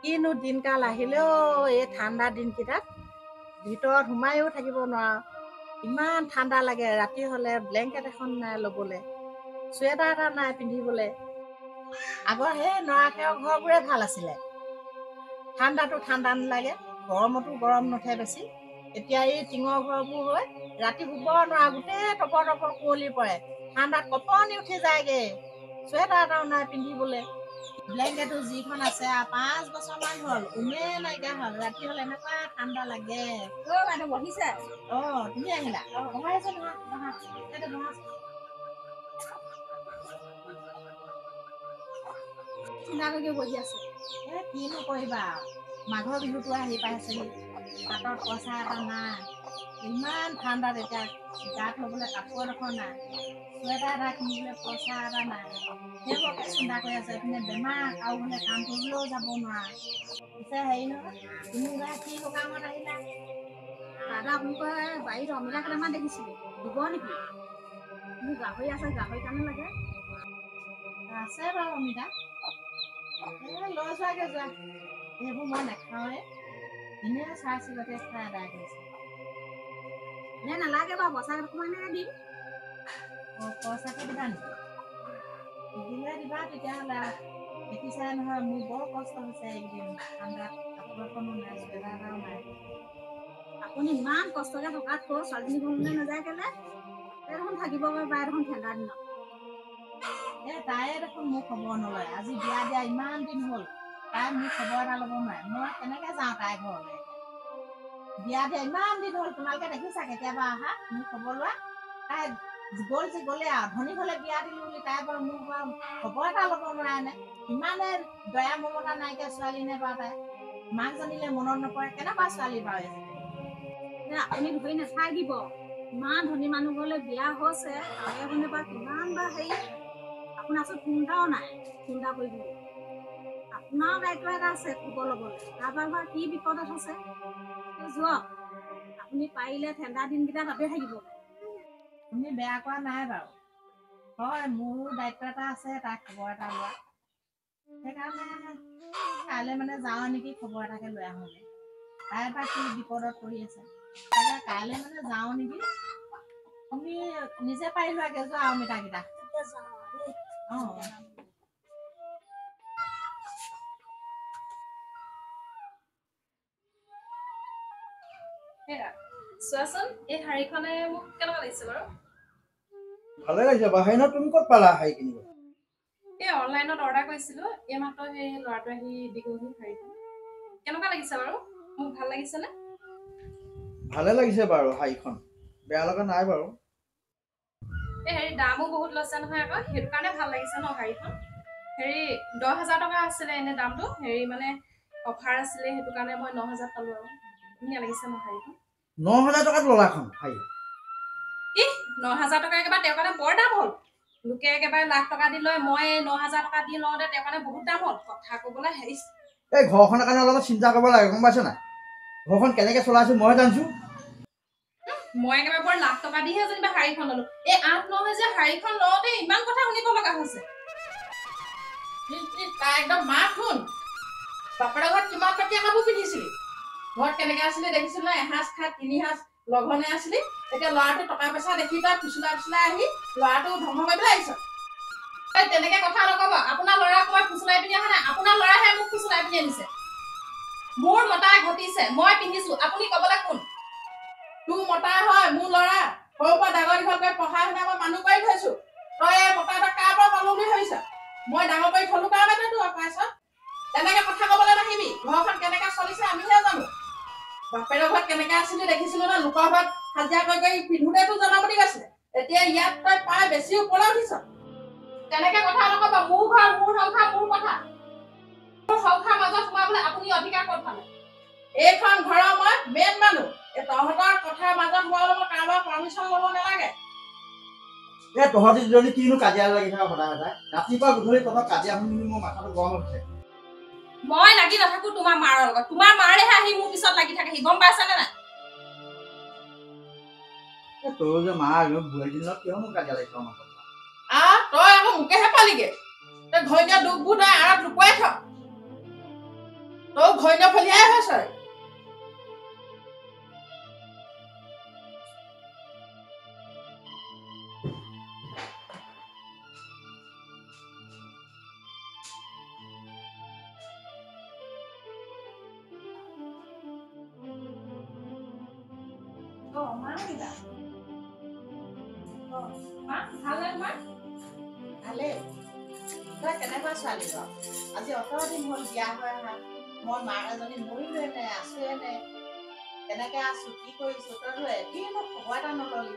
কিনো দিনকাল আহিলেও এই ঠাণ্ডা দিনকেইটাত ভিতৰত সোমায়ো থাকিব নোৱাৰো। ইমান ঠাণ্ডা লাগে, ৰাতি হ'লে ব্লেংকেট এখন নাই ল'বলৈ, চুৱেটাৰ এটা নাই পিন্ধিবলৈ। আগৰ সেই নৰাকেও ঘৰবোৰে ভাল আছিলে। ঠাণ্ডাটো ঠাণ্ডা নালাগে, গৰমতো গৰম নুঠে বেছি। এতিয়া এই টিঙৰ ঘৰবোৰ হৈ ৰাতি শুব নোৱাৰা, গোটেই টপৰ টপৰ কুঁৱলী পৰে, ঠাণ্ডাত কপনি উঠি যায়গে, চুৱেটাৰ এটাও নাই পিন্ধিবলৈ। ব্লেংকেটো যিখন আছে 5 বছৰমান হ'ল, উমেই নাইকিয়া হ'ল। ৰাতি হ'লে এনেকুৱা ঠাণ্ডা লাগে। বাইদেউ বহিছে? তুমি আহিলা? বহাই আছো নহয়, বহা। চিন্তা কৰি বহি আছে। কিনো কৰিবা, মাঘৰ বিহুটো আহি পাইছেহি, হাতত পইচা এটা নাই। ইমান ঠাণ্ডাত এতিয়া গাত ল'বলৈ কাপোৰ এডোখৰ নাই, চুৱেটাৰ এটা কিনিবলৈ পইচা এটা নাই। সেইবোৰকে চিন্তা কৰি আছে। এইপিনে বেমাৰ, আৰু বোলে কাম কৰিবলৈও যাব নোৱাৰা। পিছে হেৰি নহয়, তুমি বা কি সকামত আহিলা? দাদা আপোনালোকৰ বাৰীত অমিতা কেইটামান দেখিছিলোঁ, দিব নেকি? মোৰ গাহৰি আছে, গাহৰি কাৰণে লাগে। আছে বাৰু অমিতা, লৈ যোৱাগে যোৱা। এইবোৰ মই নাখাওঁৱে, এনেই চাই চিৰিকতি খাই আদায় কৰিছে। নালাগে বাৰু, পইচা কেইটকামানহে দিম। পইচাকে দিবা নেকি? দিলে দিবা তেতিয়াহ'লে। দেখিছাই নহয়, মোৰ বৰ কষ্ট হৈছে এইকেইদিন ঠাণ্ডাত, কাপোৰ এখনো নাই, চুৱেটাৰ এটাও নাই। আপুনি ইমান কষ্টকে থকাত ছোৱালীজনী ঘৰলৈ নাযায় কেলে? দেখোন থাকিবগৈ পাৰে দেখোন ঠাণ্ডা দিনত। তাইয়ে দেখোন মোৰ খবৰ নলয়। আজি বিয়া দিয়া ইমান দিন হ'ল, তাই মোৰ খবৰ এটা ল'ব নোৱাৰে। মই কেনেকে যাওঁ তাইৰ ঘৰলৈ? বিয়া দিয়া ইমান দিন হ'ল, তোমালোকে দেখিছা কেতিয়াবা আহা মোৰ খবৰ লোৱা? তাই গ'ল যে গ'লে আৰু, ধনী হ'লে বিয়া দিলো বুলি তাই বাৰু মোক বাৰু খবৰ এটা ল'ব নোৱাৰেনে? ইমানে দয়া মমতা নাইকিয়া ছোৱালী নে বাৰু তাই? মাক জানিলে মনত নপৰে, কেনেকুৱা ছোৱালী বাৰু এজনী? আপুনি ধৰি নাথাই দিব, ইমান ধনী মানুহ ঘৰলৈ বিয়া হৈছে, তাৰে মানে বা কিমান বা হেৰি, আপোনাৰ ওচৰত ফোন এটাও নাই চিন্তা কৰিবলৈ। আপোনাৰ দায়িত্ব এটা আছে খবৰ ল'বলৈ, কাৰোবাৰ বা কি বিপদত আছে যোৱা। আপুনি পাৰিলে ঠাণ্ডা দিনকেইটা তাতে থাকিব। তুমি বেয়া কৰা নাই বাৰু, হয় মোৰো দায়িত্ব এটা আছে, তাক খবৰ এটা লোৱা। সেইকাৰণে কাইলৈ মানে যাওঁ নেকি, খবৰ এটাকে লৈ আহোঁগৈ। তাই বা কি বিপদত পৰি আছে, তাকে কাইলৈ মানে যাওঁ নেকি। তুমি নিজে পাৰি লোৱাগে যোৱা অমিতাকেইটা। চোৱাচোন এই শাড়ীখনে মোক কেনেকুৱা লাগিছে বাৰু? ভালে লাগিছে বাৰু। হেৰি নহয়, তুমি ক'ত পালা শাড়ী কিনিব? এই অনলাইনত অৰ্ডাৰ কৰিছিলো, এইমাত্ৰ সেই ল'ৰাটো আহি দি গ'লহি শাড়ীখন। কেনেকুৱা লাগিছে বাৰু? মোক ভাল লাগিছেনে? ভালে লাগিছে বাৰু শাড়ীখন, বেয়া লগা নাই বাৰু। এই হেৰি দামো বহুত লৈছে নহয় আকৌ, সেইটো কাৰণে ভাল লাগিছে ন শাড়ীখন। হেৰি 10,000 টকা আছিলে এনে দামটো, হেৰি মানে অফাৰ আছিলে, সেইটো কাৰণে মই 9,000 পালো আৰু। ধুনীয়া লাগিছে ন শাড়ীখন। 9,000 টকাত ল'লা এখন শাড়ী? 9,000 টকা একেবাৰে তেওঁৰ কাৰণে বৰ দাম হ'ল। লোকে একেবাৰে লাখ টকা দি লয়, মই 9,000 টকা দি লওঁতে তেওঁৰ কাৰণে বহুত দাম হ'ল। কথা ক'বলৈ হেৰি, এই ঘৰখনৰ কাৰণে অলপ চিন্তা কৰিব লাগে, গম পাইছে নাই? ঘৰখন কেনেকে চলাইছো মই জানিছো। মই একেবাৰে বৰ লাখ টকা দিহে যেনিবা শাড়ীখন ললো। এই 8-9 হাজাৰ শাড়ীখন লওঁতে ইমান কথা শুনিব লগা হৈছে। তাই একদম মাত শুন, বাপেৰ ঘৰত কিমান টকীয়া কাপোৰ পিন্ধিছিলি, ঘৰত কেনেকে আছিলি দেখিছিলি না? এসাঁজ খাই 3 সাঁজ লঘনে আছিলি। এতিয়া ল'ৰাটো টকা পইচা দেখি তই ফুচুলাই ফুচুলাই আহি ল'ৰাটো ধ্বংস কৰিবলৈ আহিছ। তেনেকে কথা নকব। আপোনাৰ ল'ৰাক মই ফুচুলাই পিনি অহা নাই, আপোনাৰ ল'ৰাহে মোক ফুচুলাই পিনি আনিছে। মোৰ মতাই ঘটিছে, মই পিন্ধিছো, আপুনি কবলৈ কোন? তোৰ মতা হয়, মোৰ ল'ৰা সৰুৰ পৰা ডাঙৰ দীঘল কৰি পঢ়াই শুনাই মই মানুহ কৰি থৈছো। তই এই মতা এটা কাৰ পৰা পালো বুলি ভাবিছ? মই ডাঙৰ কৰি থলো কাৰণে তোৰ পাইছ। তেনেকে কথা কবলৈ নাহিবি। ঘৰখন কেনেকে চলিছে আমিহে জানো। বাপেৰৰ ঘৰত কেনেকে আছিলি দেখিছিলো না? লোকৰ ঘৰত হাজিৰা কৰি পিন্ধোতে তোৰ জন্মপতি গৈছিলে, এতিয়া ইয়াত তই পাই বেছি ওপৰলৈ উঠিছ। তেনেকে কথা নকব। মোৰ ঘৰ, মোৰ সংসাৰ, মোৰ কথা। মোৰ সংসাৰ মাজত সোমাবলৈ আপুনি অধিকাৰ ক'ত পালে? এইখন ঘৰৰ মই মেইন মানুহ। এই তহঁতৰ কথাৰ মাজত সোমাবলৈ মই কাৰোবাৰ পাৰ্মিশ্যন ল'ব নালাগে। তহঁতি দুজনী কিনো কাজিয়া লাগি থাকা সদায় সদায়? ৰাতিপুৱা গধূলি তহঁতৰ কাজিয়া শুনি মোৰ মাথাটো গৰম উঠে। মই লাগি নাথাকো তোমাৰ মাৰৰ লগত, তোমাৰ মাৰেহে আহি মোৰ পিছত লাগি থাকেহি, গম পাইছানে নাই? তোৰ যে মা বুঢ়ী দিনত কিয়নো কাজিয়া লাগিছ? তই আকৌ মোকেহে পালিগে। তই ঘৈণীয়া দুখবোৰ তই আঁৰত লুকুৱাই থ। ঘৈণ ফলিয়াই হৈছে মা আহিলা মা ভালনে তোমাৰ ভালেই তই কেনেকুৱা ছোৱালী বাৰু আজি 18 দিন হ'ল বিয়া হৈ অহা মই মাক এজনী মৰিলোৱে নে আছোৱে নে কেনেকৈ আছো কি কৰিছো তইতো এদিনো খবৰ এটা নললি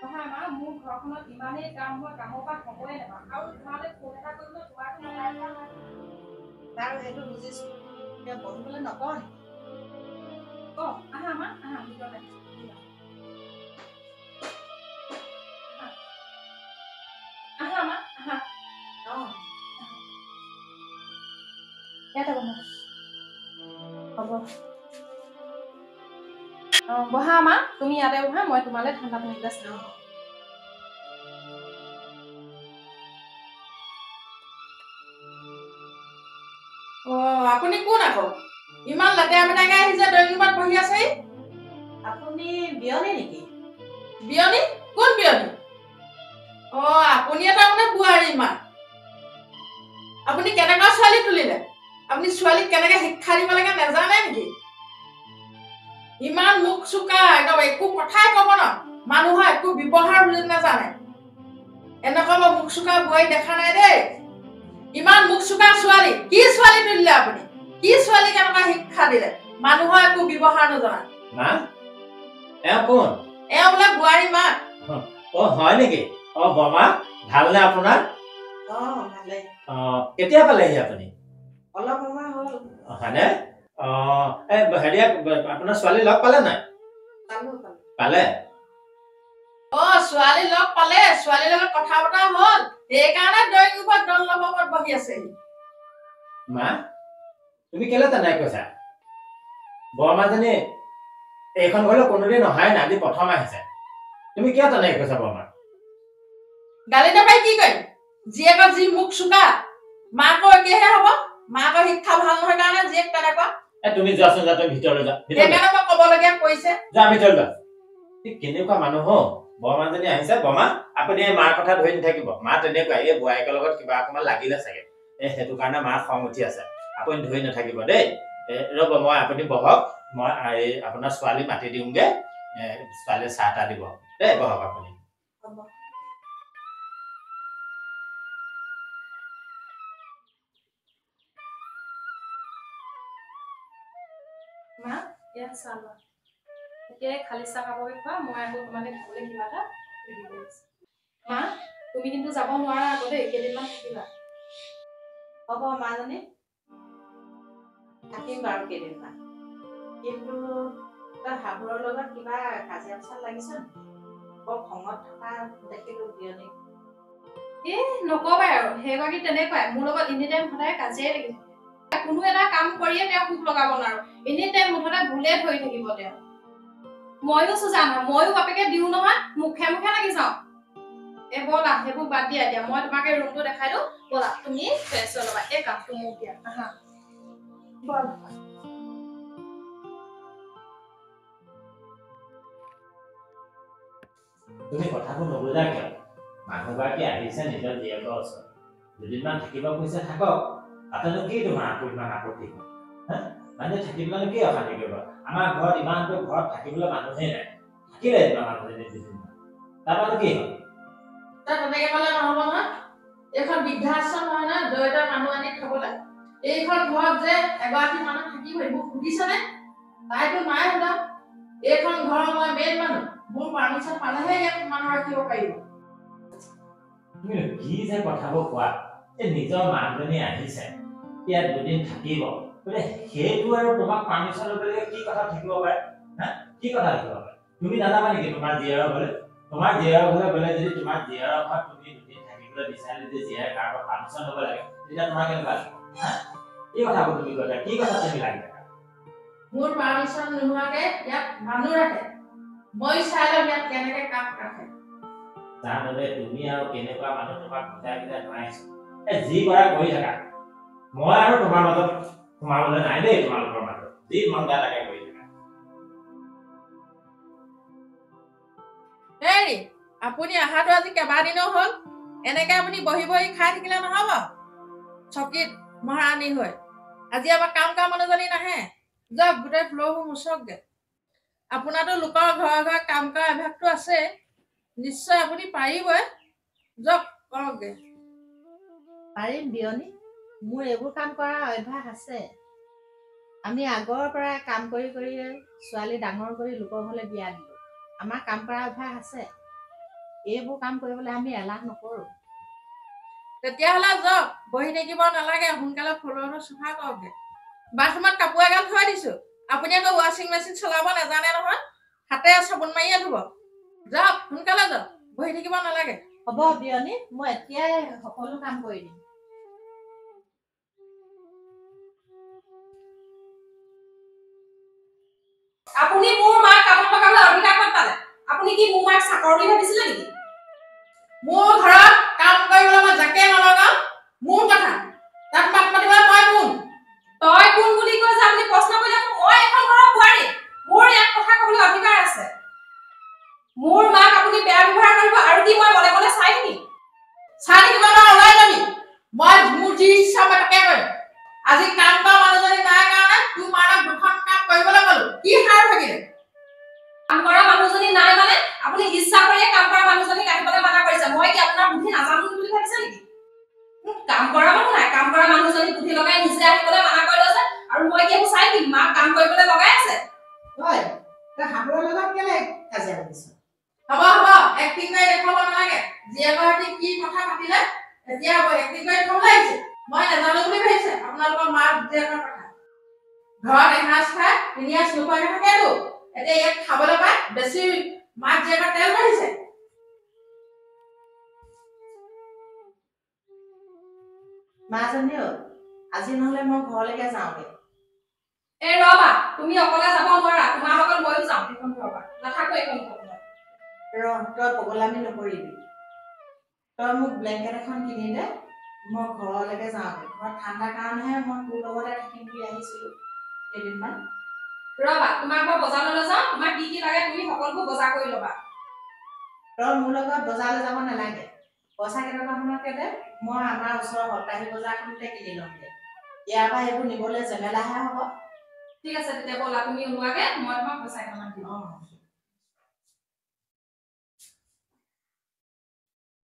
নহয় মা মোৰ ঘৰখনত ইমানেই কাম হয় কামৰ পৰা খবৰে নাপাওঁ আৰু তোমালৈ ফোন এটা কৰিলেও তোমাৰতো মোবাইল এটা নাই বাৰু সেইটো বুজিছো এতিয়া বহিবলৈ নকওঁ নেকি আহা মা আহা ভিতৰত আহিছোঁ আহা মা আহা অঁ ইয়াতে বহা হ'ব বহা মা তুমি ইয়াতে বহা মই তোমালৈ ঠাণ্ডা পানী গিলাচ লওঁ আপুনি কোন আকৌ ইমান লেতেৰা মেটেৰাকে আহিছে ড্ৰয়িং ৰুমত বহি আছে আপুনি বিয়নী নেকি বিয়নী কোন বিয়নী আপুনি তাৰমানে বোৱাৰী মা আপুনি কেনেকুৱা ছোৱালী তুলিলে আপুনি ছোৱালীক কেনেকে শিক্ষা দিব লাগে নাজানে নেকি ইমান মুখ চোকা একদম একো কথাই ক'ব ন মানুহৰ একো ব্যৱহাৰ বুজি নাজানে এনেকুৱা মই মুখ চোকা বোৱাৰী দেখা নাই দেই ইমান মুখ চোকা ছোৱালী কি ছোৱালী তুলিলে আপুনি কি ছোৱালীক এনেকুৱা শিক্ষা দিলে মানুহৰ একো ব্যৱহাৰ নজনা মা এওঁ কোন বোলে বোৱাৰী মা হয় নেকি বমা ভালনে আপোনাৰ অঁ ভালেই কেতিয়া পালেহি আপুনি অলপ সময় হ'ল হয়নে হেৰি আপোনাৰ ছোৱালী লগ পালে নাই পালো পালে ছোৱালী লগ পালে ছোৱালীৰ লগত কথা বতৰা হ'ল সেইকাৰণে ড্ৰয়িং ৰুমত দল লগত বহি আছে মা তুমি কেলে তেনে কৈছা বৰমাজনী এইখন ঘৰলৈ কোনোদিন অহাই নাই আজি প্ৰথম আহিছে তুমি কিয় তেনে কৈছা বৰমা গালি নাপাই কি কৰিম জীয়েকৰ যি মুখ চোকা মাকৰ একেহে হ'ব মাকৰ শিক্ষা ভাল নহয় কাৰণে জীয়েক তেনেকুৱা তুমি যোৱাচোন যা তুমি ভিতৰলৈ যা সেইকাৰণে মই ক'বলগীয়া কৈছে যা ভিতৰলৈ যা কেনেকুৱা মানুহ বৰমাজনী আহিছে বৰমা আপুনি এই মাৰ কথা ধৰি নাথাকিব মা তেনেকুৱা এই বোৱাৰীকৰ লগত কিবা অকণমান লাগিলে চাগে সেইটো কাৰণে মাৰ খং উঠি আছে আপুনি ধৰি নাথাকিব দেই ৰ'ব মই আপুনি বহক মই আপোনাৰ ছোৱালী মাতি দিওঁগে ছোৱালীয়ে চাহ তাহ দিব দেই বহক আপুনি মা ইয়াত চাহ লোৱা এতিয়াই খালি চাহ খাবগৈ খোৱা মই আকৌ তোমালৈ খাবলৈ কিবা এটা ৰেডি কৰিছোঁ মা তুমি কিন্তু যাব নোৱাৰা আকৌ দেই কেইদিনমান থাকিবা হ'ব মাজনী থাকিম বাৰু কেইদিনমান কিন্তু তই শাহুৰৰ লগত কিবা কাজিয়া পেচাল লাগিছ নেকি বৰ খঙত থকা দেখিলো বিয়নী নকবাই আৰু সেইগৰাকী তেনেকুৱাই মোৰ লগত এনি টাইম সদায় কাজিয়াই লাগি থাকে কোনো এটা কাম কৰিয়ে তেওঁ সুখ লগাব নোৱাৰো এনি টাইম মুঠতে ভুলে ধৰি থাকিব তেওঁ ময়ো চোজা নহয় ময়ো বাপেকে দিওঁ নহয় মুখে মুখে লাগি যাওঁ ব'লা সেইবোৰ বাদ দিয়া এতিয়া মই তোমাকে ৰুমটো দেখাই দিওঁ ব'লা তুমি ফ্ৰেছ হৈ ল'বা এই কাপটো মোক দিয়া আহা ব'লা তুমি কথাবোৰ নুবুজা কিয় মানুহগৰাকী আহিছে নিজৰ জীয়েকৰ ওচৰত দুদিনমান থাকিব কৈছে থাকক তাতেনো কি তোমাৰ ইমান আপত্তি মানুহে থাকিবলৈ কি অশান্তি কৰিব আমাৰ ঘৰত ইমানটো ঘৰত থাকিবলৈ মানুহেই নাই থাকিলে মানুহজনী দুদিনমান তাৰমানে কি হ'ল তেনেকে ক'লে নহ'ব নহয় এইখন বৃদ্ধাশ্ৰম নহয় না জয়তৰ মানুহ আনি খাবলৈ এইখন ঘৰত যে এগৰাকী মানুহ থাকিব এইবোৰ সুধিছেনে তাইতো নাই সোধা এইখন ঘৰৰ মই মেইন মানুহ মোৰ পাৰ্মিশ্যন পালেহে ইয়াত মানুহ ৰাখিব পাৰিব তুমি কি যে কথাবোৰ কোৱা এই নিজৰ মানুহজনী আহিছে ইয়াত দুদিন থাকিব বোলে সেইটো আৰু তোমাক পাৰ্মিশ্যন ল'বলৈ কি কথা থাকিব পাৰে কি কথা থাকিব পাৰে তুমি নাজানা নেকি তোমাৰ জীয়াৰৰ ঘৰলৈ তোমাৰ জীয়াৰৰ ঘৰলৈ গ'লে যদি তোমাৰ জীয়াৰৰ ঘৰত তুমি দুদিন থাকিবলৈ বিচাৰিলে যদি জীয়াৰে কাৰোবাৰ পাৰ্মিশ্যন ল'ব লাগে তেতিয়া তোমাৰ কেনেকুৱা লাগিব এই কথাবোৰ তুমি কৈছা কি কথা তুমি লাগি থাকা মোৰ পাৰ্মিশ্যন নোহোৱাকে ইয়াত মানুহ ৰাখে মই চাই ল'ম ইয়াত কেনেকে কাম ৰাখে তাৰবাবে তুমি আৰু কেনেকুৱা মানুহ তোমাক বুজাই বুজাই নোৱাৰিছো যি কৰা কৰি থাকা মই আৰু তোমাৰ মাজত সোমাবলৈ নাই দেই তোমালোকৰ যি মন যায় তাকে কৰি থাকা। হেৰি আপুনি অহাটো আজি কেইবাদিনো হ'ল এনেকে আপুনি বহি বহি খাই থাকিলে নহব চকীত মহাৰাণী হৈ আজি আমাৰ কাম কৰা মানুহজনী নাহে যাওক গোটেই ফ্ল'ৰবোৰ মুচকগে আপোনাৰতো লোকৰ ঘৰে ঘৰে কাম কৰা অভ্যাসটো আছে নিশ্চয় আপুনি পাৰিবই যাওক কৰকগে পাৰিম বিয়নী মোৰ এইবোৰ কাম কৰা অভ্যাস আছে আমি আগৰ পৰাই কাম কৰি কৰি ছোৱালী ডাঙৰ কৰি লোকৰ ঘৰলৈ বিয়া দিলোঁ আমাৰ কাম কৰা অভ্যাস আছে এইবোৰ কাম কৰিবলৈ আমি এলাহ নকৰোঁ তেতিয়াহ'লে যাওক বহি থাকিব নালাগে সোনকালে ফ্ল'ৰটো চাফা কৰকগে বাথৰুমত কাপোৰ এগাল থৈ দিছো আপুনি আকৌ ৱাশ্বিং মেচিন চলাব নাজানে নহয় হাতে চাবোন মাৰিয়ে ধুব যাওক সোনকালে যাওক বহি থাকিব নালাগে হ'ব বিয়নী মই এতিয়াই সকলো কাম কৰি দিম আপুনি মোৰ মাক কামত লগাবলৈ অধিকাৰ ক'ত পালে আপুনি কি মোৰ মাক চাকৰ বুলি ভাবিছিলে নেকি মোৰ ঘৰত কাম কৰিবলৈ মই যাকে নলগাওঁ মোৰ কথা তাত মাত মাতিবলৈ মই কোন তই কোন বুলি কৈ যে আপুনি প্ৰশ্ন কৰিলে মই এখন ঘৰৰ বোৱাৰী মোৰ এক কথা ক'বলৈ অধিকাৰ আছে মোৰ মাক আপুনি বেয়া ব্যৱহাৰ কৰিব আৰু কি মই মনে মনে চাই থাকিম চাই থাকিব ওলাই যাবি মই মোৰ যি ইচ্ছা মই তাকে কৰিম আজি কাম কৰা মানুহজনী নাই কাৰণে তোৰ মাৰক দুখন কাম কৰিবলৈ ক'লো কি সাৰ থাকিলে কাম কৰা মানুহজনী নাই মানে আপুনি ইচ্ছা কৰিয়ে কাম কৰা মানুহজনীক আহিবলৈ মানা কৰিছে মই কি আপোনাৰ বুদ্ধি নাজানো বুলি ভাবিছে নেকি কাম কৰা মানুহ নাই কাম কৰা মানুহজনী বুদ্ধি লগাই নিজে আহিবলৈ মানা কৰি লৈছে আৰু মই কি চাই দিম মাক কাম কৰিবলৈ লগাই আছে হয় তই হাবুৰৰ লগত কেলে কাজিয়া লাগিছ হ'ব এক্টিং কৰি দেখাব নালাগে জীয়েকহঁতি কি কথা পাতিলে এতিয়া হ'ব এক্টিং কৰি দেখাবলৈ আহিছে মই নাজানো বুলি ভাবিছে আপোনালোকৰ মাক জীয়েকৰ কথা ঘৰত এসাঁজ খাই তিনি সাঁজ নোখোৱাকৈ থাকেতো এতিয়া ইয়াত খাবলৈ পাই বেছি মাক জীয়েকৰ তেল বাঢ়িছে মাজনীও আজি নহ'লে মই ঘৰলৈকে যাওঁগে এই ৰবা তুমি অকলে যাব নোৱাৰা তোমাৰ লগত ময়ো যাম এইখন ঘৰৰ পৰা নাথাকো এইখন ঘৰত তই পগলামি নকৰিবি তই মোক ব্লেংকেট এখন কিনি দে মই ঘৰলৈকে যাওঁগে ঘৰত ঠাণ্ডাৰ কাৰণেহে মই তোৰ লগতে থাকিম বুলি আহিছিলোঁ কেইদিনমান ৰবা তোমাক মই বজাৰলৈ যাওঁ তোমাক কি কি লাগে তুমি সকলোবোৰ বজাৰ কৰি ল'বা তই মোৰ লগত বজাৰলৈ যাব নালাগে পইচা কেইটকামানকে দে মই আমাৰ ওচৰৰ সপ্তাহী বজাৰখনতে কিনি ল'মগে ইয়াৰ পৰা এইবোৰ নিবলৈ জেমেলাহে হ'ব ঠিক আছে তেতিয়া ব'লা তুমি ওলোৱাগে মই তোমাক পইচা কেইটামান দিম